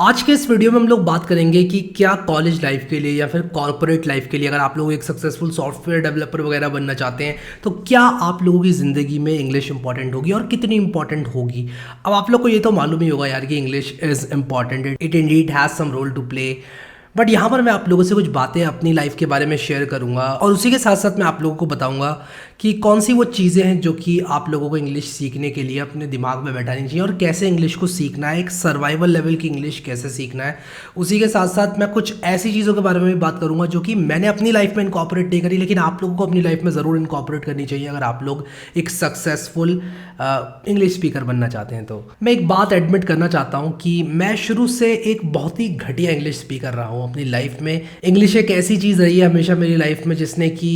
आज के इस वीडियो में हम लोग बात करेंगे कि क्या कॉलेज लाइफ के लिए या फिर कॉर्पोरेट लाइफ के लिए अगर आप लोग एक सक्सेसफुल सॉफ्टवेयर डेवलपर वगैरह बनना चाहते हैं तो क्या आप लोगों की ज़िंदगी में इंग्लिश इंपॉर्टेंट होगी और कितनी इंपॉर्टेंट होगी। अब आप लोग को ये तो मालूम ही होगा यार कि English is important, it indeed has some role to play. But यहाँ पर मैं आप लोगों से कुछ बातें अपनी लाइफ के बारे में शेयर करूँगा और उसी के साथ साथ मैं आप लोगों को बताऊँगा कि कौन सी वो चीज़ें हैं जो कि आप लोगों को इंग्लिश सीखने के लिए अपने दिमाग में बैठानी चाहिए और कैसे इंग्लिश को सीखना है, एक सर्वाइवल लेवल की इंग्लिश कैसे सीखना है। उसी के साथ साथ मैं कुछ ऐसी चीज़ों के बारे में भी बात करूँगा जो कि मैंने अपनी लाइफ में इनकॉर्पोरेट नहीं करी, लेकिन आप लोगों को अपनी लाइफ में ज़रूर इनकॉर्पोरेट करनी चाहिए अगर आप लोग एक सक्सेसफुल इंग्लिश स्पीकर बनना चाहते हैं। तो मैं एक बात एडमिट करना चाहता हूँ कि मैं शुरू से एक बहुत ही घटिया इंग्लिश स्पीकर रहा हूँ अपनी लाइफ में। इंग्लिश एक ऐसी चीज़ रही है हमेशा मेरी लाइफ में जिसने कि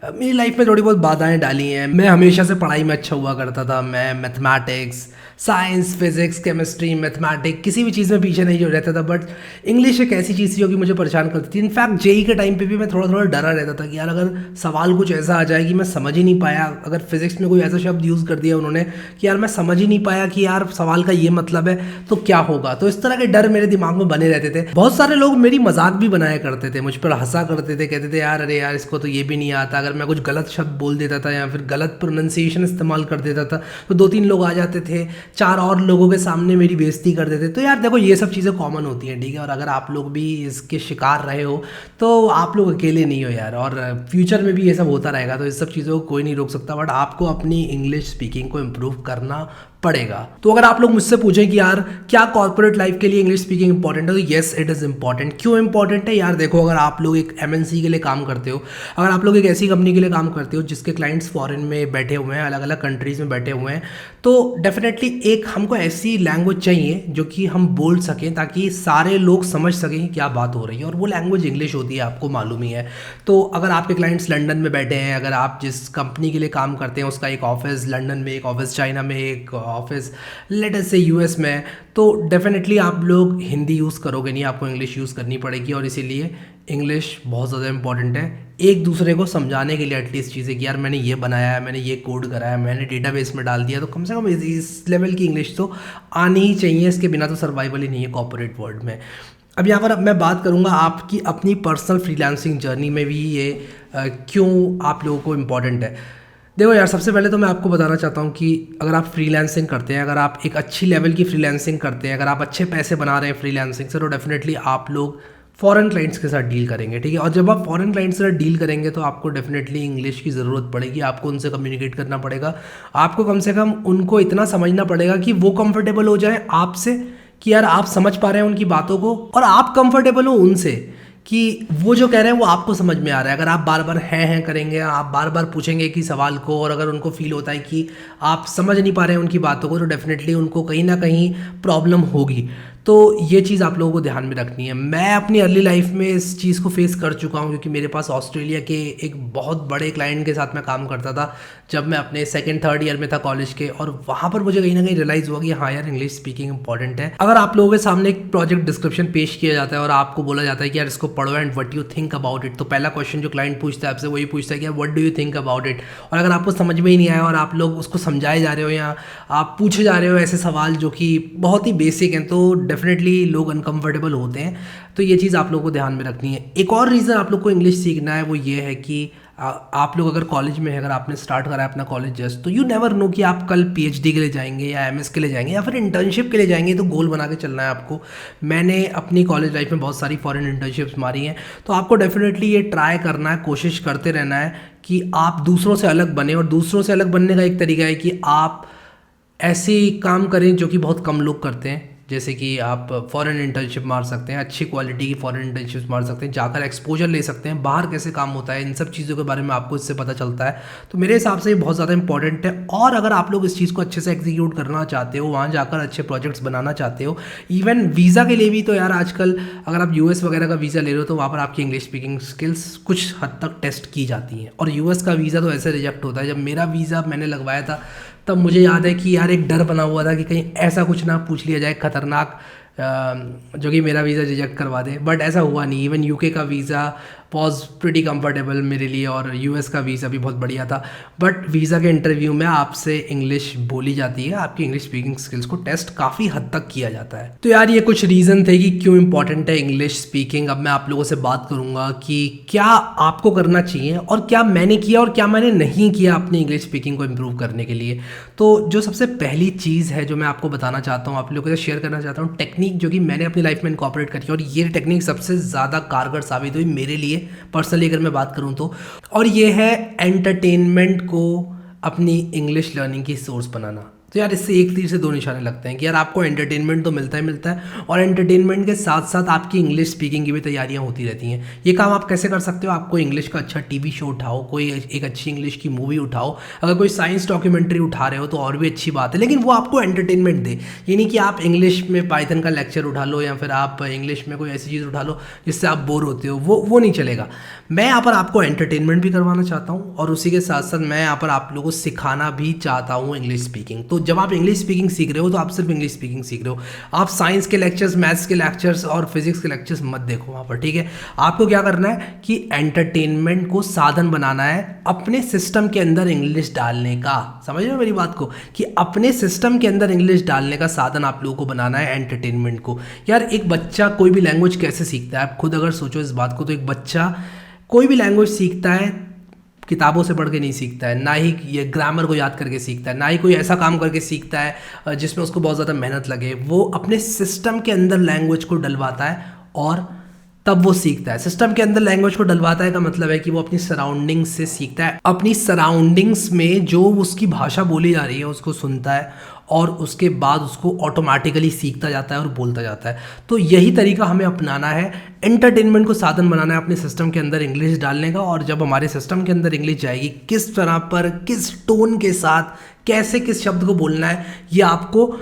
मेरी लाइफ में थोड़ी बहुत बाधाएं डाली हैं। मैं हमेशा से पढ़ाई में अच्छा हुआ करता था। मैं mathematics, science, physics, chemistry, mathematics किसी भी चीज़ में पीछे नहीं जो रहता था, बट इंग्लिश एक ऐसी चीज़ थी जो कि मुझे परेशान करती थी। इनफैक्ट जेई के टाइम पे भी मैं थोड़ा थोड़ा डरा रहता था कि यार अगर सवाल कुछ ऐसा आ जाए कि मैं समझ ही नहीं पाया, अगर फिजिक्स में कोई ऐसा शब्द यूज़ कर दिया उन्होंने कि यार मैं समझ ही नहीं पाया कि यार सवाल का ये मतलब है तो क्या होगा। तो इस तरह के डर मेरे दिमाग में बने रहते थे। बहुत सारे लोग मेरी मजाक भी बनाया करते थे, मुझ पर हंसा करते थे, कहते थे यार अरे यार इसको तो ये भी नहीं आता। अगर मैं कुछ गलत शब्द बोल देता था या फिर गलत प्रोनाउंसिएशन इस्तेमाल कर देता था तो 2-3 लोग आ जाते थे, 4 और लोगों के सामने मेरी बेइज्जती कर देते। तो यार देखो ये सब चीज़ें कॉमन होती हैं, ठीक है। और अगर आप लोग भी इसके शिकार रहे हो तो आप लोग अकेले नहीं हो यार, और फ्यूचर में भी ये सब होता रहेगा। तो इस सब चीज़ों को कोई नहीं रोक सकता, बट आपको अपनी इंग्लिश स्पीकिंग को इम्प्रूव करना पड़ेगा। तो अगर आप लोग मुझसे पूछें कि यार क्या कॉर्पोरेट लाइफ के लिए इंग्लिश स्पीकिंग इंपॉर्टेंट है, तो येस इट इज़ इंपॉर्टेंट। क्यों इंपॉर्टेंट है यार, देखो अगर आप लोग एक एमएनसी के लिए काम करते हो, अगर आप लोग एक ऐसी कंपनी के लिए काम करते हो जिसके क्लाइंट्स फॉरेन में बैठे हुए हैं, अलग अलग कंट्रीज में बैठे हुए हैं, तो डेफिनेटली एक हमको ऐसी लैंग्वेज चाहिए जो कि हम बोल सकें ताकि सारे लोग समझ सकें कि क्या बात हो रही है, और वो लैंग्वेज इंग्लिश होती है, आपको मालूम ही है। तो अगर आपके क्लाइंट्स लंदन में बैठे हैं, अगर आप जिस कंपनी के लिए काम करते हैं उसका एक ऑफिस लंदन में, एक ऑफिस चाइना में, एक ऑफिस लेट अस से यूएस में, तो डेफिनेटली आप लोग हिंदी यूज़ करोगे नहीं, आपको इंग्लिश यूज़ करनी पड़ेगी। और इसीलिए इंग्लिश बहुत ज़्यादा इंपॉर्टेंट है एक दूसरे को समझाने के लिए। एटलीस्ट चीज़ें कि यार मैंने ये बनाया है, मैंने ये कोड करा है, मैंने डेटाबेस में डाल दिया, तो कम से कम इस लेवल की इंग्लिश तो आनी ही चाहिए। इसके बिना तो सर्वाइवल ही नहीं है कॉर्पोरेट वर्ल्ड में। अब यहाँ पर मैं बात करूँगा आपकी अपनी पर्सनल फ्रीलांसिंग जर्नी में भी ये क्यों आप लोगों को इम्पॉर्टेंट है। देखो यार, सबसे पहले तो मैं आपको बताना चाहता हूँ कि अगर आप फ्रीलांसिंग करते हैं, अगर आप एक अच्छी लेवल की फ्रीलांसिंग करते हैं, अगर आप अच्छे पैसे बना रहे हैं फ्रीलांसिंग से, तो डेफिनेटली आप लोग फॉरेन क्लाइंट्स के साथ डील करेंगे, ठीक है। और जब आप फॉरेन क्लाइंट्स के साथ डील करेंगे तो आपको डेफिनेटली इंग्लिश की ज़रूरत पड़ेगी, आपको उनसे कम्युनिकेट करना पड़ेगा, आपको कम से कम उनको इतना समझना पड़ेगा कि वो कंफर्टेबल हो जाए आपसे कि यार आप समझ पा रहे हैं उनकी बातों को, और आप कंफर्टेबल हो उनसे कि वो जो कह रहे हैं वो आपको समझ में आ रहा है। अगर आप बार बार हैं करेंगे, आप बार बार पूछेंगे कि सवाल को, और अगर उनको फील होता है कि आप समझ नहीं पा रहे हैं उनकी बातों को, तो डेफिनेटली उनको कहीं ना कहीं प्रॉब्लम होगी। तो ये चीज़ आप लोगों को ध्यान में रखनी है। मैं अपनी अर्ली लाइफ में इस चीज़ को फेस कर चुका हूँ, क्योंकि मेरे पास ऑस्ट्रेलिया के एक बहुत बड़े क्लाइंट के साथ मैं काम करता था जब मैं अपने 2nd-3rd ईयर में था कॉलेज के, और वहाँ पर मुझे कहीं ना कहीं रियलाइज़ हुआ कि हाँ यार इंग्लिश स्पीकिंग इंपॉर्टेंट है। अगर आप लोगों के सामने एक प्रोजेक्ट डिस्क्रिप्शन पेश किया जाता है और आपको बोला जाता है कि यार इसको पढ़ो and what you think about it, तो पहला क्वेश्चन जो क्लाइंट पूछता है आपसे वही पूछता है कि what do you think about it. और अगर आपको समझ में ही नहीं आया और आप लोग उसको समझाए जा रहे हो या आप पूछे जा रहे हो ऐसे सवाल जो कि बहुत ही बेसिक हैं, तो डेफिनेटली लोग अनकंफर्टेबल होते हैं। तो ये चीज़ आप लोगों को ध्यान में रखनी है। एक और रीज़न आप लोग को इंग्लिश सीखना है वो ये है कि आप लोग अगर कॉलेज में है, अगर आपने स्टार्ट करा है अपना कॉलेज जस्ट, तो यू नेवर नो कि आप कल पीएचडी के लिए जाएंगे या एमएस के लिए जाएंगे या फिर इंटर्नशिप के लिए जाएंगे, तो गोल बना के चलना है आपको। मैंने अपनी कॉलेज लाइफ में बहुत सारी फॉरेन इंटर्नशिप्स मारी हैं, तो आपको डेफिनेटली ये ट्राई करना है, कोशिश करते रहना है कि आप दूसरों से अलग बने। और दूसरों से अलग बनने का एक तरीका है कि आप ऐसे काम करें जो कि बहुत कम लोग करते हैं। जैसे कि आप फॉरेन इंटर्नशिप मार सकते हैं, अच्छी क्वालिटी की फॉरेन इंटर्नशिप मार सकते हैं, जाकर एक्सपोजर ले सकते हैं, बाहर कैसे काम होता है, इन सब चीज़ों के बारे में आपको इससे पता चलता है। तो मेरे हिसाब से ये बहुत ज़्यादा इंपॉर्टेंट है। और अगर आप लोग इस चीज़ को अच्छे से एग्जीक्यूट करना चाहते हो, वहाँ जाकर अच्छे प्रोजेक्ट्स बनाना चाहते हो, इवन वीज़ा के लिए भी, तो यार आजकल अगर आप यूएस वगैरह का वीज़ा ले रहे हो तो वहाँ पर आपकी इंग्लिश स्पीकिंग स्किल्स कुछ हद तक टेस्ट की जाती हैं। और यूएस का वीज़ा तो ऐसे रिजेक्ट होता है। जब मेरा वीज़ा मैंने लगवाया था तब मुझे याद है कि यार एक डर बना हुआ था कि कहीं ऐसा कुछ ना पूछ लिया जाए खतरनाक जो कि मेरा वीज़ा रिजेक्ट करवा दे, बट ऐसा हुआ नहीं। इवन यूके का वीज़ा वॉज प्रिटी कंफर्टेबल मेरे लिए, और यूएस का वीज़ा भी बहुत बढ़िया था। बट वीज़ा के इंटरव्यू में आपसे इंग्लिश बोली जाती है, आपकी इंग्लिश स्पीकिंग स्किल्स को टेस्ट काफ़ी हद तक किया जाता है। तो यार ये कुछ रीज़न थे कि क्यों इंपॉर्टेंट है इंग्लिश स्पीकिंग। अब मैं आप लोगों से बात करूँगा कि क्या आपको करना चाहिए और क्या मैंने किया और क्या मैंने नहीं किया अपनी इंग्लिश स्पीकिंग को इम्प्रूव करने के लिए। तो जो सबसे पहली चीज़ है जो मैं आपको बताना चाहता हूँ, आप लोगों के साथ शेयर करना चाहता हूँ, टेक्निक जो कि मैंने अपनी लाइफ में इनकॉर्पोरेट करी और ये टेक्निक सबसे ज़्यादा कारगर साबित हुई मेरे लिए पर्सनली अगर मैं बात करूँ तो, और ये है एंटरटेनमेंट को अपनी इंग्लिश लर्निंग की सोर्स बनाना। तो यार इससे एक तीर से दो निशाने लगते हैं कि यार आपको एंटरटेनमेंट तो मिलता ही मिलता है, और एंटरटेनमेंट के साथ साथ आपकी इंग्लिश स्पीकिंग की भी तैयारियां होती रहती हैं। ये काम आप कैसे कर सकते हो? आपको इंग्लिश का अच्छा टीवी शो उठाओ, कोई एक अच्छी इंग्लिश की मूवी उठाओ, अगर कोई साइंस डॉक्यूमेंट्री उठा रहे हो तो और भी अच्छी बात है, लेकिन वो आपको एंटरटेनमेंट दे। ये नहीं कि आप इंग्लिश में पाइथन का लेक्चर उठा लो या फिर आप इंग्लिश में कोई ऐसी चीज़ उठा लो जिससे आप बोर होते हो, वो नहीं चलेगा। मैं यहाँ पर आपको एंटरटेनमेंट भी करवाना चाहता हूँ और उसी के साथ साथ मैं यहाँ पर आप लोगों को सिखाना भी चाहता हूँ इंग्लिश स्पीकिंग। तो जब आप इंग्लिश स्पीकिंग सीख रहे हो तो आप सिर्फ इंग्लिश स्पीकिंग सीख रहे हो, आप साइंस के लेक्चर्स, मैथ्स के लेक्चर्स और फिजिक्स के लेक्चर्स मत देखो वहाँ पर, ठीक है। आपको क्या करना है कि एंटरटेनमेंट को साधन बनाना है अपने सिस्टम के अंदर इंग्लिश डालने का। समझ रहे हो मेरी बात को, कि अपने सिस्टम के अंदर इंग्लिश डालने का साधन आप लोगों को बनाना है एंटरटेनमेंट को। यार एक बच्चा कोई भी लैंग्वेज कैसे सीखता है, आप खुद अगर सोचो इस बात को, तो एक बच्चा कोई भी लैंग्वेज सीखता है किताबों से पढ़ के नहीं सीखता है, ना ही ये ग्रामर को याद करके सीखता है, ना ही कोई ऐसा काम करके सीखता है जिसमें उसको बहुत ज़्यादा मेहनत लगे। वो अपने सिस्टम के अंदर लैंग्वेज को डलवाता है और तब वो सीखता है। सिस्टम के अंदर लैंग्वेज को डलवाता है का मतलब है कि वो अपनी सराउंडिंग्स से सीखता है, अपनी सराउंडिंग्स में जो उसकी भाषा बोली जा रही है उसको सुनता है और उसके बाद उसको ऑटोमेटिकली सीखता जाता है और बोलता जाता है। तो यही तरीका हमें अपनाना है, एंटरटेनमेंट को साधन बनाना है अपने सिस्टम के अंदर इंग्लिश डालने का। और जब हमारे सिस्टम के अंदर इंग्लिश जाएगी, किस तरह पर, किस टोन के साथ, कैसे किस शब्द को बोलना है, ये आपको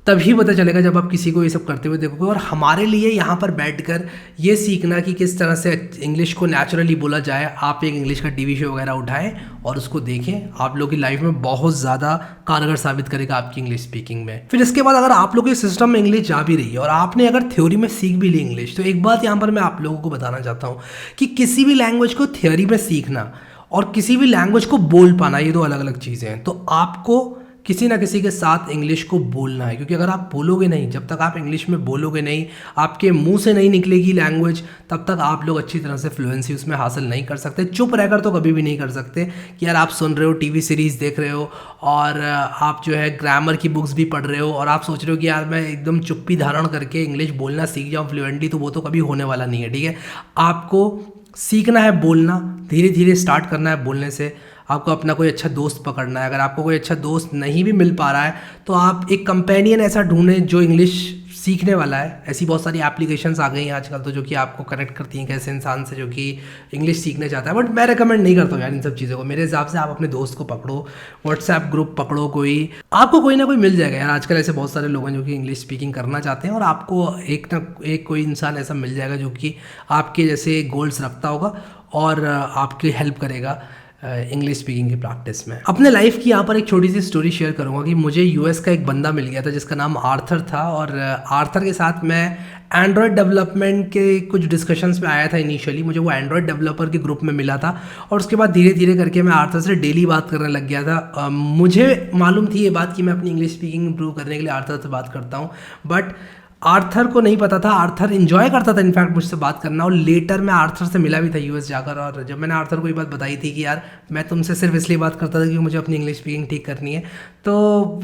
तभी पता चलेगा जब आप किसी को ये सब करते हुए देखोगे। और हमारे लिए यहाँ पर बैठकर ये सीखना कि किस तरह से इंग्लिश को नेचुरली बोला जाए, आप एक इंग्लिश का टीवी शो वगैरह उठाएं और उसको देखें, आप लोगों की लाइफ में बहुत ज़्यादा कारगर साबित करेगा आपकी इंग्लिश स्पीकिंग में। फिर इसके बाद अगर आप लोगों के सिस्टम में इंग्लिश जा भी रही है और आपने अगर थ्योरी में सीख भी ली इंग्लिश, तो एक बात यहाँ पर मैं आप लोगों को बताना चाहता हूँ कि किसी भी लैंग्वेज को थ्योरी में सीखना और किसी भी लैंग्वेज को बोल पाना, ये दो अलग अलग चीज़ें हैं। तो आपको किसी ना किसी के साथ इंग्लिश को बोलना है, क्योंकि अगर आप बोलोगे नहीं, जब तक आप इंग्लिश में बोलोगे नहीं, आपके मुंह से नहीं निकलेगी लैंग्वेज, तब तक आप लोग अच्छी तरह से फ्लुएंसी उसमें हासिल नहीं कर सकते। चुप रहकर तो कभी भी नहीं कर सकते कि यार आप सुन रहे हो, टीवी सीरीज़ देख रहे हो और आप जो है ग्रामर की बुक्स भी पढ़ रहे हो और आप सोच रहे हो कि यार मैं एकदम चुप्पी धारण करके इंग्लिश बोलना सीख जाऊँ फ्लुएंटली, तो वो तो कभी होने वाला नहीं है, ठीक है। आपको सीखना है बोलना, धीरे धीरे स्टार्ट करना है बोलने से। आपको अपना कोई अच्छा दोस्त पकड़ना है, अगर आपको कोई अच्छा दोस्त नहीं भी मिल पा रहा है तो आप एक कंपेनियन ऐसा ढूंढें जो इंग्लिश सीखने वाला है। ऐसी बहुत सारी एप्लीकेशंस आ गई हैं आजकल तो, जो कि आपको कनेक्ट करती हैं कैसे इंसान से जो कि इंग्लिश सीखने चाहता है। बट मैं रेकमेंड नहीं करता हूँ यार इन सब चीज़ों को। मेरे हिसाब से आप अपने दोस्त को पकड़ो, व्हाट्सएप ग्रुप पकड़ो, कोई आपको कोई ना कोई मिल जाएगा यार। आजकल ऐसे बहुत सारे लोग हैं जो कि इंग्लिश स्पीकिंग करना चाहते हैं और आपको एक ना एक कोई इंसान ऐसा मिल जाएगा जो कि आपके जैसे गोल्स रखता होगा और आपकी हेल्प करेगा इंग्लिश स्पीकिंग की प्रैक्टिस में। अपने लाइफ की यहाँ पर एक छोटी सी स्टोरी शेयर करूँगा कि मुझे यूएस का एक बंदा मिल गया था जिसका नाम आर्थर था, और आर्थर के साथ मैं एंड्रॉयड डेवलपमेंट के कुछ डिस्कशंस में आया था। इनिशियली मुझे वो एंड्रॉयड डेवलपर के ग्रुप में मिला था और उसके बाद धीरे धीरे करके मैं आर्थर से डेली बात करने लग गया था। मुझे मालूम थी ये बात कि मैं अपनी इंग्लिश स्पीकिंग इंप्रूव करने के लिए आर्थर से बात करता हूँ, बट आर्थर को नहीं पता था। आर्थर इन्जॉय करता था इनफैक्ट मुझसे बात करना, और लेटर मैं आर्थर से मिला भी था यूएस जाकर, और जब मैंने आर्थर को ये बात बताई थी कि यार मैं तुमसे सिर्फ इसलिए बात करता था कि मुझे अपनी इंग्लिश स्पीकिंग ठीक करनी है, तो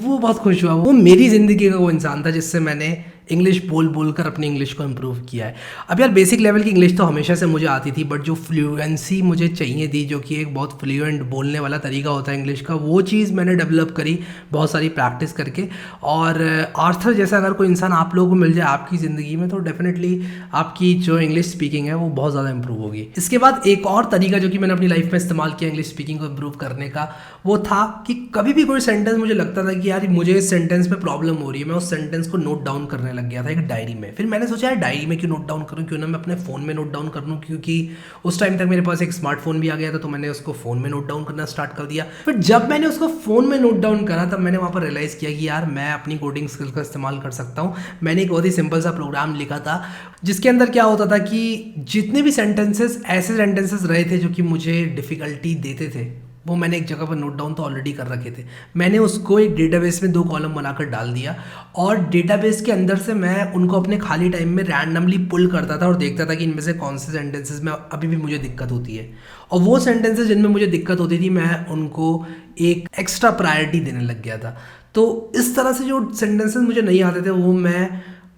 वो बहुत खुश हुआ। वो मेरी ज़िंदगी का वो इंसान था जिससे मैंने इंग्लिश बोल कर अपनी इंग्लिश को इम्प्रूव किया है। अब यार बेसिक लेवल की इंग्लिश तो हमेशा से मुझे आती थी, बट जो फ्लुएंसी मुझे चाहिए थी, जो कि एक बहुत फ्लुएंट बोलने वाला तरीका होता है इंग्लिश का, वो चीज़ मैंने डेवलप करी बहुत सारी प्रैक्टिस करके। और आर्थर जैसा अगर कोई इंसान आप लोगों को मिल जाए आपकी ज़िंदगी में, तो डेफिनेटली आपकी जो इंग्लिश स्पीकिंग है वो बहुत ज़्यादा इंप्रूव होगी। इसके बाद एक और तरीका जो कि मैंने अपनी लाइफ में इस्तेमाल किया इंग्लिश स्पीकिंग को इम्प्रूव करने का, वो था कि कभी भी कोई सेंटेंस मुझे लगता था कि यार मुझे इस सेंटेंस में प्रॉब्लम हो रही है, मैं उस सेंटेंस को नोट डाउन करने लग गया था एक डायरी में। फिर मैंने सोचा यार डायरी में क्यों नोट डाउन करूँ, क्यों ना मैं अपने फ़ोन में नोट डाउन कर लूँ, क्योंकि उस टाइम तक मेरे पास एक स्मार्टफोन भी आ गया था, तो मैंने उसको फ़ोन में नोट डाउन करना स्टार्ट कर दिया। फिर जब मैंने उसको फ़ोन में नोट डाउन करा तब मैंने वहाँ पर रियलाइज़ किया कि यार मैं अपनी कोडिंग स्किल का इस्तेमाल कर सकता हूँ। मैंने एक बहुत ही सिंपल सा प्रोग्राम लिखा था जिसके अंदर क्या होता था कि जितने भी सेंटेंसेस ऐसे सेंटेंसेस रहे थे जो कि मुझे डिफ़िकल्टी देते थे, वो मैंने एक जगह पर नोट डाउन तो ऑलरेडी कर रखे थे। मैंने उसको एक डेटाबेस में 2 कॉलम बनाकर डाल दिया और डेटाबेस के अंदर से मैं उनको अपने खाली टाइम में रैंडमली पुल करता था और देखता था कि इनमें से कौन से सेंटेंसेस में अभी भी मुझे दिक्कत होती है, और वो सेंटेंसेस जिनमें मुझे दिक्कत होती थी मैं उनको एक एक्स्ट्रा प्रायोरिटी देने लग गया था। तो इस तरह से जो सेंटेंसेस मुझे नहीं आते थे वो मैं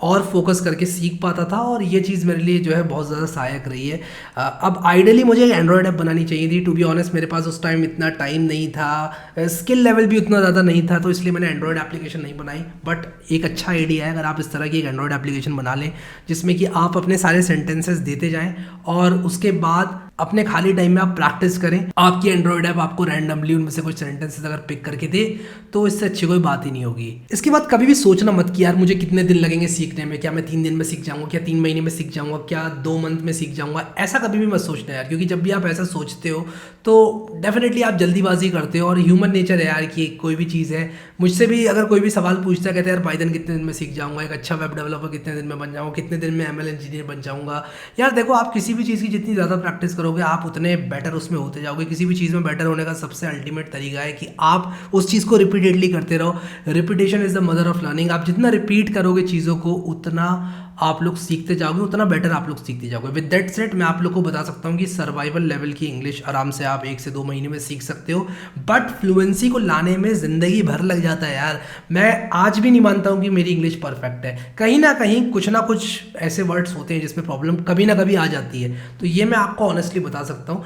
और फोकस करके सीख पाता था, और ये चीज़ मेरे लिए जो है बहुत ज़्यादा सहायक रही है। अब आइडियली मुझे एक एंड्रॉयड ऐप बनानी चाहिए थी। टू बी ऑनेस्ट मेरे पास उस टाइम इतना टाइम नहीं था, स्किल लेवल भी उतना ज़्यादा नहीं था, तो इसलिए मैंने एंड्रॉयड एप्लीकेशन नहीं बनाई। बट एक अच्छा आइडिया है अगर आप इस तरह की एक एंड्रॉयड एप्लीकेशन बना लें जिसमें कि आप अपने सारे सेंटेंसेस देते जाएँ और उसके बाद अपने खाली टाइम में आप प्रैक्टिस करें। आपकी एंड्रॉयड ऐप आपको रैंडमली उनमें से कुछ सेंटेंसेस अगर पिक करके दे तो इससे अच्छी कोई बात ही नहीं होगी। इसके बाद कभी भी सोचना मत कि यार मुझे कितने दिन लगेंगे सीखने में, क्या मैं 3 दिन में सीख जाऊंगा, क्या 3 महीने में सीख जाऊंगा, क्या 2 मंथ में सीख जाऊंगा। ऐसा कभी भी मत सोचना यार, क्योंकि जब भी आप ऐसा सोचते हो तो डेफिनेटली आप जल्दीबाजी करते हो, और ह्यूमन नेचर है यार कि कोई भी चीज़ है। मुझसे भी अगर कोई भी सवाल पूछता है, कहते हैं यार पाइथन कितने दिन में सीख जाऊंगा, एक अच्छा वेब डेवलपर कितने दिन में बन जाऊंगा, कितने दिन में ML इंजीनियर बन जाऊंगा। यार देखो, आप किसी भी चीज़ की जितनी ज़्यादा प्रैक्टिस करोगे आप उतने बेटर उसमें होते जाओगे। किसी भी चीज़ में बेटर होने का सबसे अल्टीमेट तरीका है कि आप उस चीज़ को रिपीटेडली करते रहो। Repetition is the mother of learning. आप जितना रिपीट करोगे चीज़ों को उतना आप लोग सीखते जाओगे, उतना बेटर आप लोग सीखते जाओगे। विद दैट सेड मैं आप लोग को बता सकता हूँ कि सर्वाइवल लेवल की इंग्लिश आराम से आप 1 से 2 महीने में सीख सकते हो, बट फ्लुएंसी को लाने में ज़िंदगी भर लग जाता है यार। मैं आज भी नहीं मानता हूँ कि मेरी इंग्लिश परफेक्ट है। कहीं ना कुछ ऐसे वर्ड्स होते हैं जिसमें प्रॉब्लम कभी ना कभी आ जाती है, तो ये मैं आपको ऑनेस्टली बता सकता हूँ।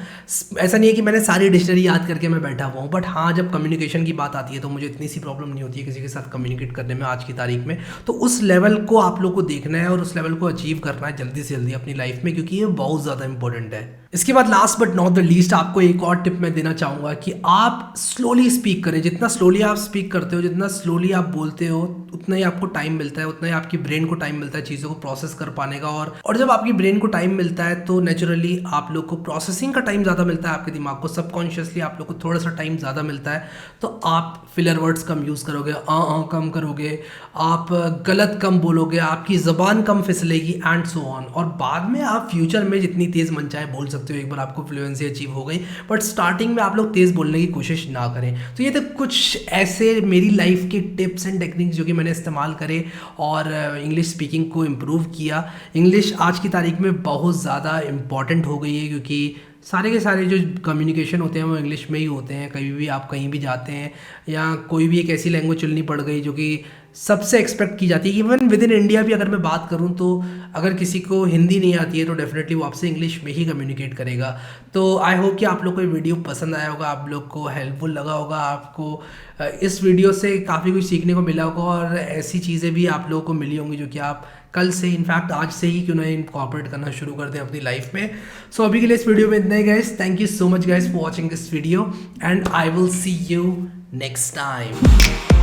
ऐसा नहीं है कि मैंने सारी डिक्शनरी याद करके मैं बैठा हुआ हूँ, बट हाँ जब कम्युनिकेशन की बात आती है तो मुझे इतनी सी प्रॉब्लम नहीं होती है किसी के साथ कम्युनिकेट करने में आज की तारीख में। तो उस लेवल को आप लोग को देखना है और उस लेवल को अचीव करना है जल्दी से जल्दी अपनी लाइफ में, क्योंकि ये बहुत ज़्यादा इंपॉर्टेंट है। इसके बाद last but not the least आपको एक और टिप मैं देना चाहूँगा कि आप स्लोली स्पीक करें। जितना स्लोली आप स्पीक करते हो, जितना स्लोली आप बोलते हो, उतना ही आपको टाइम मिलता है, उतना ही आपकी ब्रेन को टाइम मिलता है चीज़ों को प्रोसेस कर पाने का। और जब आपकी ब्रेन को टाइम मिलता है तो नेचुरली आप लोग को प्रोसेसिंग का टाइम ज़्यादा मिलता है, आपके दिमाग को सबकॉन्शियसली आप लोग को थोड़ा सा टाइम ज़्यादा मिलता है। तो आप फिलर वर्ड्स कम यूज़ करोगे, कम करोगे, आप गलत कम बोलोगे, आपकी ज़बान कम फिसलेगी एंड सो ऑन। और बाद में आप फ्यूचर में जितनी तेज़ मन चाहे बोल सकते हो, एक बार आपको फ्लुएंसी अचीव हो गई। बट स्टार्टिंग में आप लोग तेज़ बोलने की कोशिश ना करें। तो ये तो कुछ ऐसे मेरी लाइफ के टिप्स एंड टेक्निक्स जो कि मैंने इस्तेमाल करे और इंग्लिश स्पीकिंग को इम्प्रूव किया। इंग्लिश आज की तारीख में बहुत ज़्यादा इम्पॉर्टेंट हो गई है, क्योंकि सारे के सारे जो कम्युनिकेशन होते हैं वो इंग्लिश में ही होते हैं। कभी भी आप कहीं भी जाते हैं या कोई भी एक ऐसी लैंग्वेज चुननी पड़ गई जो कि सबसे एक्सपेक्ट की जाती है। इवन विद इन इंडिया भी अगर मैं बात करूं तो अगर किसी को हिंदी नहीं आती है तो डेफिनेटली वो आपसे इंग्लिश में ही कम्युनिकेट करेगा। तो आई होप कि आप लोग को ये वीडियो पसंद आया होगा, आप लोग को हेल्पफुल लगा होगा, आपको इस वीडियो से काफ़ी कुछ सीखने को मिला होगा और ऐसी चीज़ें भी आप लोगों को मिली होंगी जो कि आप कल से, इनफैक्ट आज से ही क्यों ना इनकॉर्पोरेट करना शुरू कर दें अपनी लाइफ में। सो अभी के लिए इस वीडियो में इतना ही guys. Thank you so much guys for watching this video and I will see you next time.